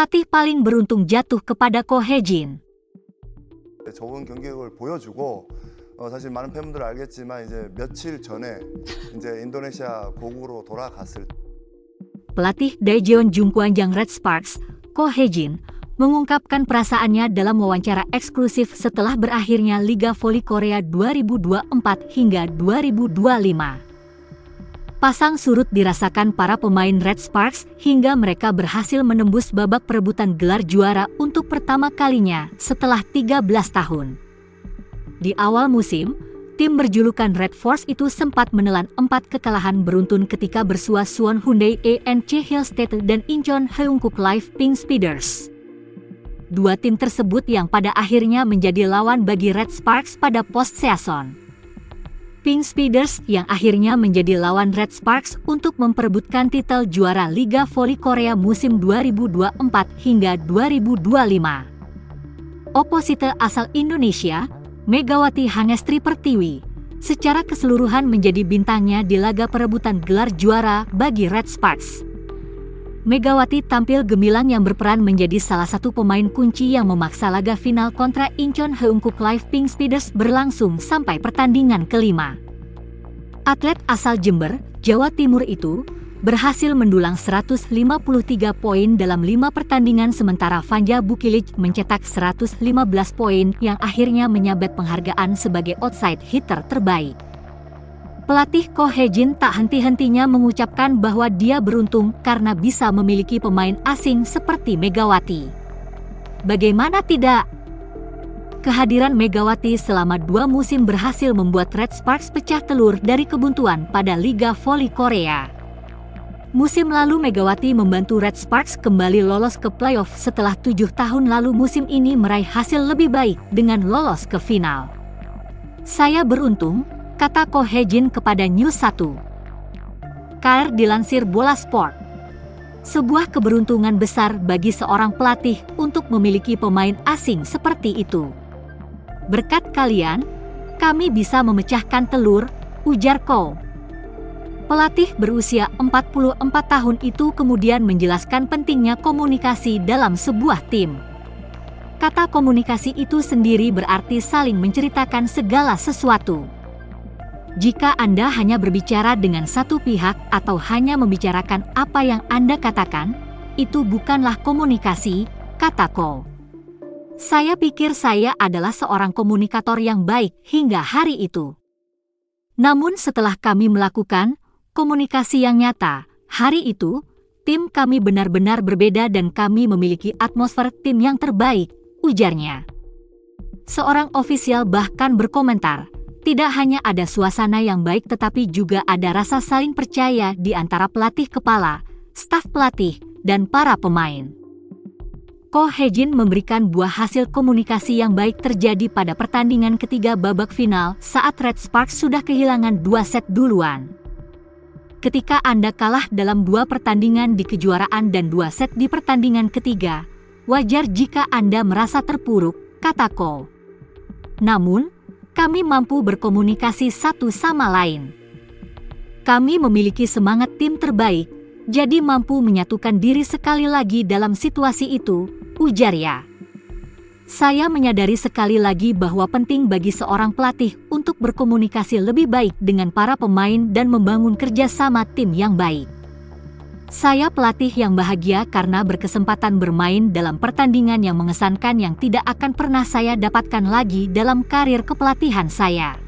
pelatih paling beruntung jatuh kepada Ko Hye-jin. 좋은 경기력을 보여주고 사실 많은 팬분들 알겠지만 이제 며칠 전에 이제 인도네시아 고국으로 돌아갔을 Pelatih Daejeon Jungkwanjang Red Sparks, Ko Hye-jin, mengungkapkan perasaannya dalam wawancara eksklusif setelah berakhirnya Liga Voli Korea 2024 hingga 2025. Pasang surut dirasakan para pemain Red Sparks hingga mereka berhasil menembus babak perebutan gelar juara untuk pertama kalinya setelah 13 tahun. Di awal musim, tim berjulukan Red Force itu sempat menelan 4 kekalahan beruntun ketika bersua Suwon Hyundai ENC Hillstate dan Incheon Heungkuk Life Pink Speeders. Dua tim tersebut yang pada akhirnya menjadi lawan bagi Red Sparks pada post-season. Pink Speeders yang akhirnya menjadi lawan Red Sparks untuk memperebutkan titel juara Liga Voli Korea musim 2024 hingga 2025. Oposite asal Indonesia, Megawati Hangestri Pertiwi, secara keseluruhan menjadi bintangnya di laga perebutan gelar juara bagi Red Sparks. Megawati tampil gemilang yang berperan menjadi salah satu pemain kunci yang memaksa laga final kontra Incheon Heungkuk Life Pink Speeders berlangsung sampai pertandingan kelima. Atlet asal Jember, Jawa Timur itu berhasil mendulang 153 poin dalam 5 pertandingan sementara Vanja Bukilic mencetak 115 poin yang akhirnya menyabet penghargaan sebagai outside hitter terbaik. Pelatih Ko Hye-jin tak henti-hentinya mengucapkan bahwa dia beruntung karena bisa memiliki pemain asing seperti Megawati. Bagaimana tidak? Kehadiran Megawati selama 2 musim berhasil membuat Red Sparks pecah telur dari kebuntuan pada Liga Voli Korea. Musim lalu Megawati membantu Red Sparks kembali lolos ke playoff setelah 7 tahun lalu musim ini meraih hasil lebih baik dengan lolos ke final. Saya beruntung, kata Ko Hye-jin kepada News 1. KR dilansir Bola Sport. Sebuah keberuntungan besar bagi seorang pelatih untuk memiliki pemain asing seperti itu. Berkat kalian, kami bisa memecahkan telur, ujar Ko. Pelatih berusia 44 tahun itu kemudian menjelaskan pentingnya komunikasi dalam sebuah tim. Kata komunikasi itu sendiri berarti saling menceritakan segala sesuatu. Jika Anda hanya berbicara dengan satu pihak atau hanya membicarakan apa yang Anda katakan, itu bukanlah komunikasi, kata Ko. Saya pikir saya adalah seorang komunikator yang baik hingga hari itu. Namun setelah kami melakukan komunikasi yang nyata, hari itu, tim kami benar-benar berbeda dan kami memiliki atmosfer tim yang terbaik, ujarnya. Seorang ofisial bahkan berkomentar, tidak hanya ada suasana yang baik tetapi juga ada rasa saling percaya di antara pelatih kepala, staf pelatih, dan para pemain. Ko Hye-jin memberikan buah hasil komunikasi yang baik terjadi pada pertandingan ketiga babak final saat Red Sparks sudah kehilangan 2 set duluan. Ketika Anda kalah dalam 2 pertandingan di kejuaraan dan 2 set di pertandingan ketiga, wajar jika Anda merasa terpuruk, kata Ko. Namun, kami mampu berkomunikasi satu sama lain. Kami memiliki semangat tim terbaik, jadi mampu menyatukan diri sekali lagi dalam situasi itu, ujarnya. Saya menyadari sekali lagi bahwa penting bagi seorang pelatih untuk berkomunikasi lebih baik dengan para pemain dan membangun kerjasama tim yang baik. Saya pelatih yang bahagia karena berkesempatan bermain dalam pertandingan yang mengesankan yang tidak akan pernah saya dapatkan lagi dalam karir kepelatihan saya.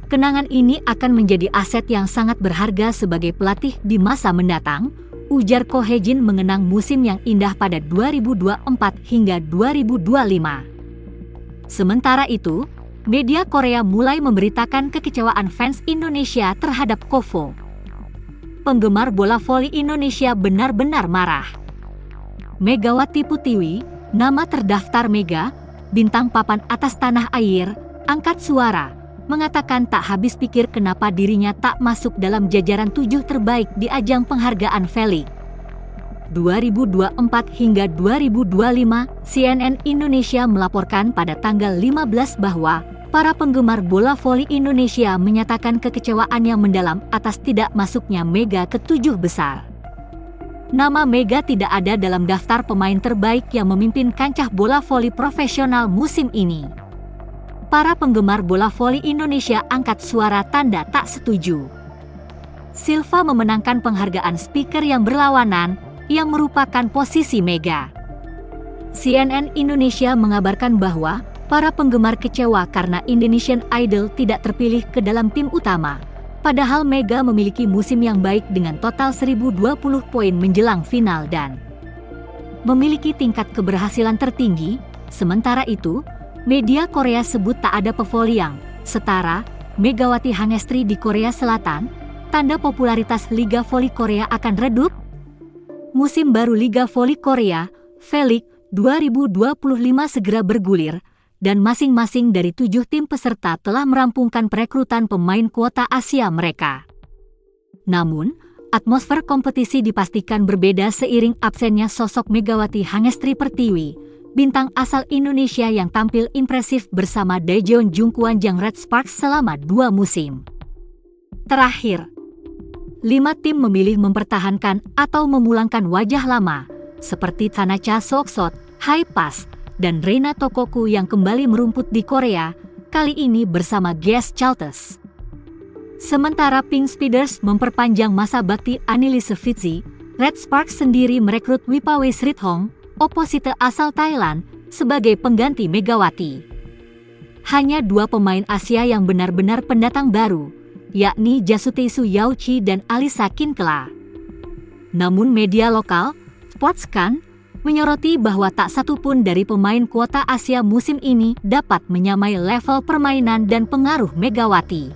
Kenangan ini akan menjadi aset yang sangat berharga sebagai pelatih di masa mendatang, ujar Ko Hye-jin mengenang musim yang indah pada 2024 hingga 2025. Sementara itu, media Korea mulai memberitakan kekecewaan fans Indonesia terhadap KOFO. Penggemar bola voli Indonesia benar-benar marah. Megawati Putiwi, nama terdaftar Mega, bintang papan atas tanah air, angkat suara, mengatakan tak habis pikir kenapa dirinya tak masuk dalam jajaran 7 terbaik di ajang penghargaan Veli. 2024 hingga 2025, CNN Indonesia melaporkan pada tanggal 15 bahwa para penggemar bola voli Indonesia menyatakan kekecewaan yang mendalam atas tidak masuknya Mega ke 7 besar. nama Mega tidak ada dalam daftar pemain terbaik yang memimpin kancah bola voli profesional musim ini. Para penggemar bola voli Indonesia angkat suara tanda tak setuju. Silva memenangkan penghargaan speaker yang berlawanan, yang merupakan posisi Mega. CNN Indonesia mengabarkan bahwa para penggemar kecewa karena Indonesian Idol tidak terpilih ke dalam tim utama. Padahal Mega memiliki musim yang baik dengan total 1020 poin menjelang final dan memiliki tingkat keberhasilan tertinggi. Sementara itu, media Korea sebut tak ada pevoli yang setara Megawati Hangestri di Korea Selatan, tanda popularitas Liga Voli Korea akan redup. Musim baru Liga Voli Korea, V-League 2025 segera bergulir, dan masing-masing dari 7 tim peserta telah merampungkan perekrutan pemain kuota Asia mereka. Namun, atmosfer kompetisi dipastikan berbeda seiring absennya sosok Megawati Hangestri Pertiwi, bintang asal Indonesia yang tampil impresif bersama Daejeon Jungkwanjang Red Sparks selama 2 musim. Terakhir, 5 tim memilih mempertahankan atau memulangkan wajah lama, seperti Tanacha Soksot, Haipas, dan Reina Tokoku yang kembali merumput di Korea, kali ini bersama GS Chalters. Sementara Pink Speeders memperpanjang masa bakti Annelise Fitzi, Red Sparks sendiri merekrut Wipawe Srithong, oposite asal Thailand, sebagai pengganti Megawati. Hanya 2 pemain Asia yang benar-benar pendatang baru, yakni Jasuteisu Yauchi dan Alisa Kinkela. Namun media lokal, Sportscan, menyoroti bahwa tak satu pun dari pemain kuota Asia musim ini dapat menyamai level permainan dan pengaruh Megawati.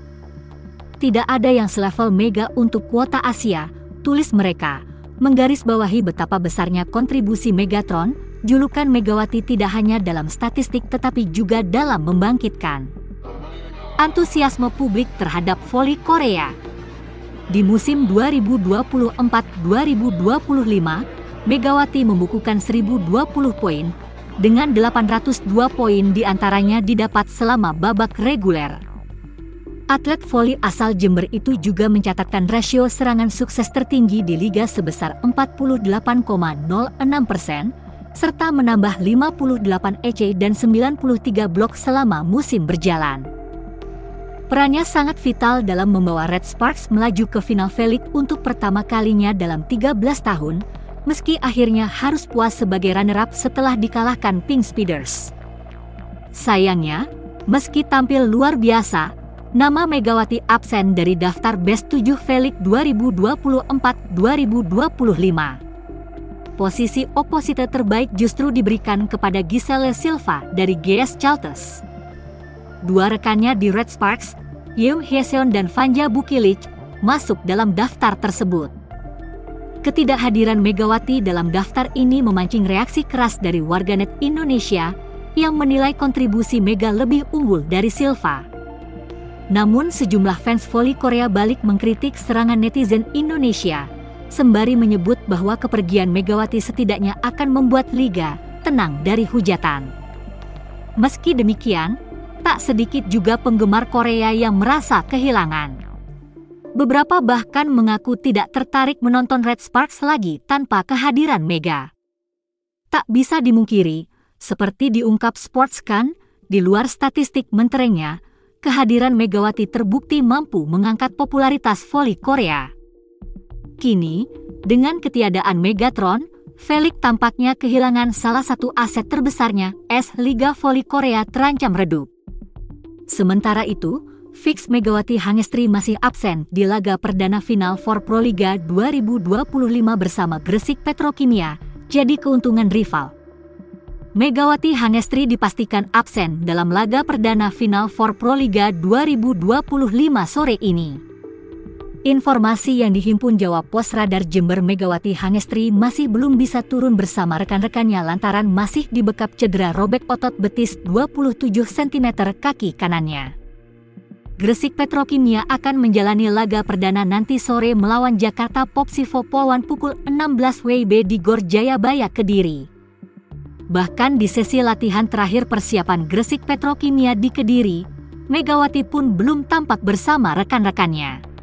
Tidak ada yang selevel Mega untuk kuota Asia, tulis mereka, menggarisbawahi betapa besarnya kontribusi Megatron, julukan Megawati tidak hanya dalam statistik tetapi juga dalam membangkitkan antusiasme publik terhadap voli Korea. Di musim 2024-2025, Megawati membukukan 1020 poin, dengan 802 poin diantaranya didapat selama babak reguler. Atlet voli asal Jember itu juga mencatatkan rasio serangan sukses tertinggi di liga sebesar 48,06%, serta menambah 58 EC dan 93 blok selama musim berjalan. Perannya sangat vital dalam membawa Red Sparks melaju ke final V-League untuk pertama kalinya dalam 13 tahun, meski akhirnya harus puas sebagai runner-up setelah dikalahkan Pink Speeders. Sayangnya, meski tampil luar biasa, nama Megawati absen dari daftar Best 7 V-League 2024-2025. Posisi oposite terbaik justru diberikan kepada Giselle Silva dari GS Chalters. 2 rekannya di Red Sparks, Yeom Hyeseon dan Vanja Bukilic, masuk dalam daftar tersebut. Ketidakhadiran Megawati dalam daftar ini memancing reaksi keras dari warganet Indonesia yang menilai kontribusi Mega lebih unggul dari Silva. Namun sejumlah fans voli Korea balik mengkritik serangan netizen Indonesia, sembari menyebut bahwa kepergian Megawati setidaknya akan membuat liga tenang dari hujatan. Meski demikian, tak sedikit juga penggemar Korea yang merasa kehilangan. Beberapa bahkan mengaku tidak tertarik menonton Red Sparks lagi tanpa kehadiran Mega. Tak bisa dimungkiri, seperti diungkap Sportscan, di luar statistik menterengnya, kehadiran Megawati terbukti mampu mengangkat popularitas voli Korea. Kini, dengan ketiadaan Megatron, V-League tampaknya kehilangan salah satu aset terbesarnya, Liga Voli Korea terancam redup. Sementara itu, fix Megawati Hangestri masih absen di laga perdana final for Proliga 2025 bersama Gresik Petrokimia, jadi keuntungan rival. Megawati Hangestri dipastikan absen dalam laga perdana final for Proliga 2025 sore ini. Informasi yang dihimpun Jawa Pos Radar Jember, Megawati Hangestri masih belum bisa turun bersama rekan-rekannya lantaran masih dibekap cedera robek otot betis 27 cm kaki kanannya. Gresik Petrokimia akan menjalani laga perdana nanti sore melawan Jakarta Popsivo Polwan pukul 16 WIB di Gor Jayabaya, Kediri. Bahkan di sesi latihan terakhir persiapan Gresik Petrokimia di Kediri, Megawati pun belum tampak bersama rekan-rekannya.